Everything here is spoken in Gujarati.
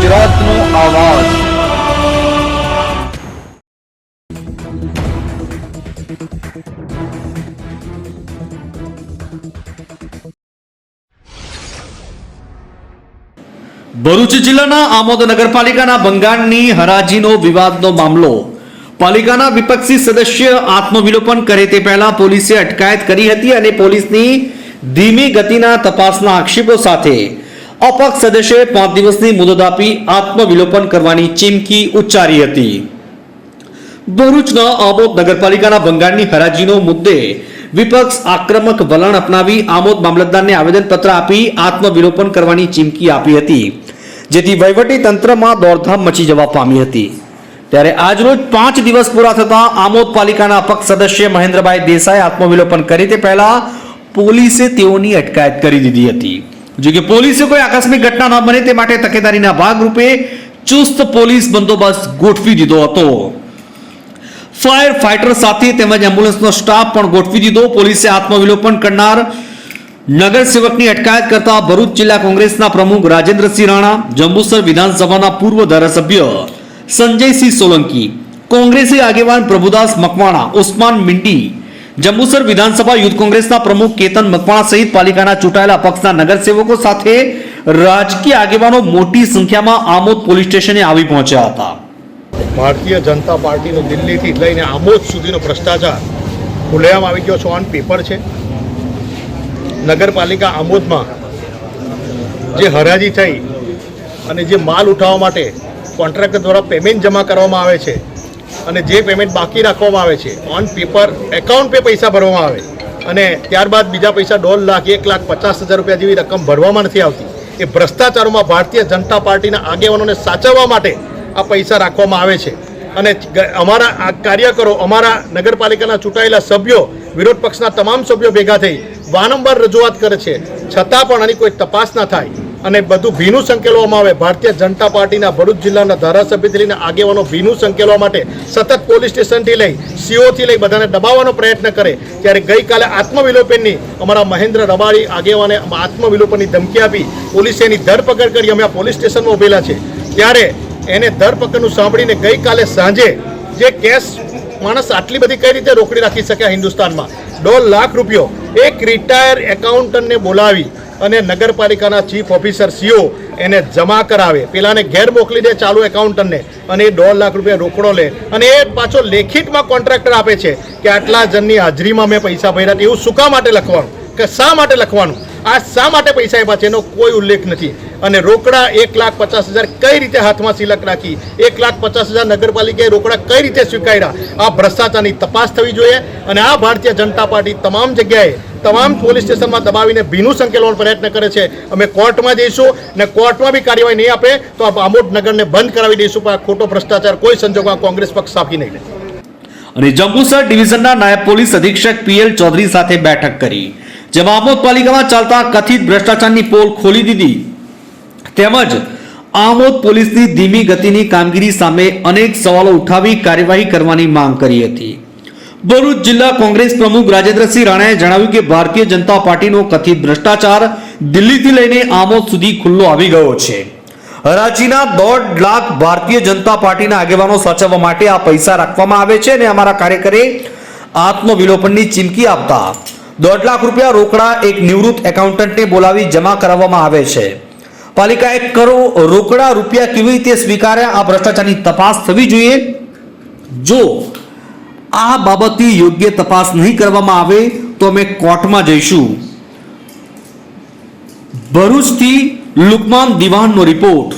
ગુજરાતનો આવાજ। ભરૂચ જિલ્લાના આમોદ નગરપાલિકાના ભંગાણની હરાજીનો વિવાદનો મામલો। પાલિકાના વિપક્ષી સદસ્ય આત્મવિલોપન કરે તે પહેલા પોલીસે અટકાયત કરી હતી અને પોલીસની ધીમી ગતિના તપાસના આક્ષેપો સાથે અપક્ષ સદસ્યોએ 5 દિવસની મુદત આપી આત્મવિલોપન કરવાની ચીમકી ઉચ્ચારી હતી। ભરૂચના આમોદ નગરપાલિકાના ભંગાણની હરાજીનો મુદ્દે વિપક્ષ આક્રમક વલણ અપનાવી આમોદ મામલતદારને આવેદનપત્ર આપી આત્મવિલોપન કરવાની ચીમકી આપી હતી, જેથી વહીવટી તંત્રમાં દોડધામ મચી જવા પામી હતી। ત્યારે આજરોજ 5 દિવસ પૂરા થતા આમોદ પાલિકાના અપક્ષ સદસ્ય મહેન્દ્રભાઈ દેસાઈ આત્મવિલોપન કરે તે પહેલા પોલીસે તેઓની અટકાયત કરી દીધી હતી। જો કે પોલીસે કોઈ આકસ્મિક ઘટના ન બને તે માટે તકેદારીના ભાગરૂપે ચુસ્ત પોલીસ બંદોબસ્ત ગોઠવી દીધો હતો। ફાયર ફાઈટર સાથે તેમજ એમ્બ્યુલન્સનો સ્ટાફ પણ ગોઠવી દીધો। પોલીસે આત્મવિલોપન કરનાર નગરસેવકની અટકાયત કરતા ભરૂચ જિલ્લા કોંગ્રેસના પ્રમુખ રાજેન્દ્રસિંહ રાણા, જંબુસર વિધાનસભાના પૂર્વ ધારાસભ્ય સંજયસિંહ સોલંકી, કોંગ્રેસી આગેવાન પ્રભુદાસ મકવાણા, ઉસ્માન મિંડી, જંબુસર વિધાનસભા યુથ કોંગ્રેસના પ્રમુખ કેતન મકવાણા સહિત પાલિકાના ચૂંટાયેલા પક્ષના નગરસેવકો સાથે રાજકીય આગેવાનો મોટી સંખ્યામાં આમોદ પોલીસ સ્ટેશને આવી પહોંચ્યા હતા। ભારતીય જનતા પાર્ટીનો દિલ્હીથી લઈને આમોદ સુધીનો ભ્રષ્ટાચાર ખુલ્લેઆમ આવી ગયો છે, ઓન પેપર છે। નગરપાલિકા આમોદમાં જે હરાજી થઈ અને જે માલ ઉઠાવવા માટે કોન્ટ્રાક્ટર દ્વારા પેમેન્ટ જમા કરવામાં આવે છે અને જે પેમેન્ટ બાકી રાખવામાં આવે છે, ઓન પેપર એકાઉન્ટ પે પૈસા ભરવામાં આવે અને ત્યારબાદ બીજા પૈસા 1.5 લાખ 1,50,000 રૂપિયા જેવી રકમ ભરવામાં નથી આવતી। એ ભ્રષ્ટાચારોમાં ભારતીય જનતા પાર્ટીના આગેવાનોને સાચવવા માટે આ પૈસા રાખવામાં આવે છે અને અમારા આ કાર્યકરો, અમારા નગરપાલિકાના ચૂંટાયેલા સભ્યો, વિરોધ પક્ષના તમામ સભ્યો ભેગા થઈ વારંવાર રજૂઆત કરે છે, છતાં પણ આની કોઈ તપાસ ના થાય અને બધું ભીનું સંકેલવામાં આવે। ભારતીય જનતા પાર્ટીના ભરૂચ જિલ્લાના ધારાસભ્યથી લઈને આગેવાનો ભીનું સંકેલવા માટે સતત પોલીસ સ્ટેશનથી લઈ સીઓથી લઈ બધાને દબાવવાનો પ્રયત્ન કરે। ત્યારે ગઈકાલે આત્મવિલોપનની અમારા મહેન્દ્ર રબારી આગેવાને આત્મવિલોપનની ધમકી આપી પોલીસે એની ધરપકડ કરી। અમે આ પોલીસ સ્ટેશનમાં ઉભેલા છે ત્યારે એને ધરપકડનું સાંભળીને ગઈકાલે સાંજે જે કેશ માણસ આટલી બધી કઈ રીતે રોકડી રાખી શકે હિન્દુસ્તાનમાં, 1.5 લાખ રૂપિયો એક રિટાયર એકાઉન્ટન્ટને બોલાવી અને નગરપાલિકાના ચીફ ઓફિસર સીઓ એને જમા કરાવે, પેલાને ઘેર મોકલી દે ચાલુ એકાઉન્ટન્ટને અને એ 1.5 લાખ રૂપિયા રોકડો લે અને એ પાછો લેખિતમાં કોન્ટ્રાક્ટર આપે છે કે આટલા જણની હાજરીમાં મેં પૈસા ભર્યા। એવું શું કામ માટે લખવાનું, કે શા માટે લખવાનું, આ શા માટે પૈસા આપ્યા છે એનો કોઈ ઉલ્લેખ નથી। અને રોકડા 1,50,000 કઈ રીતે હાથમાં સિલક રાખી, 1,50,000 નગરપાલિકાએ રોકડા કઈ રીતે સ્વીકાર્યા, આ ભ્રષ્ટાચારની તપાસ થવી જોઈએ અને આ ભારતીય જનતા પાર્ટી તમામ જગ્યાએ તમામ પોલીસ સ્ટેશનમાં દબાવીને ભીનું સંકેલવાનો પ્રયત્ન કરે છે। અમે કોર્ટમાં જઈશું અને કોર્ટમાં બી કાર્યવાહી નહીં આપે તો આ આમોદ નગરને બંધ કરાવી દઈશું, પણ આ ખોટો ભ્રષ્ટાચાર કોઈ સંજોગોમાં કોંગ્રેસ પક્ષ સાફી નહીં લે। અને જંબુસર ડિવિઝનના નાયબ પોલીસ અધિક્ષક પીએલ ચૌધરી સાથે બેઠક કરી, જેમાં આમોદ પાલિકામાં ચાલતા કથિત ભ્રષ્ટાચારની પોલ ખોલી દીધી તેમજ આમોદ પોલીસની ધીમી ગતિની કામગીરી સામે અનેક સવાલો ઉઠાવી કાર્યવાહી કરવાની માંગ કરી હતી। ભરૂચ જિલ્લા કોંગ્રેસ પ્રમુખ રાજેન્દ્રસિંહ રાણાએ જણાવ્યું કે ભારતીય જનતા પાર્ટીનો કથિત ભ્રષ્ટાચાર દિલ્હીથી લઈને આમોદ સુધી ખુલ્લો આવી ગયો છે। હરાજીના 1.5 લાખ ભારતીય જનતા પાર્ટીના આગેવાનો સાચવવા માટે આ પૈસા રાખવામાં આવે છે અને અમારા કાર્યકરે આત્મવિલોપનની ચીમકી આપતા 1.5 લાખ રૂપિયા રોકડા એક નિવૃત્ત એકાઉન્ટન્ટને બોલાવી જમા કરાવવામાં આવે છે। પાલિકાએ રોકડા રૂપિયા કેવી રીતે સ્વીકાર્યા, આ ભ્રષ્ટાચારની તપાસ થવી જોઈએ। જો આ બાબતની યોગ્ય તપાસ નહીં કરવામાં આવે તો અમે કોર્ટમાં જઈશું। ભરૂચથી લુકમાન દિવાનનો રિપોર્ટ।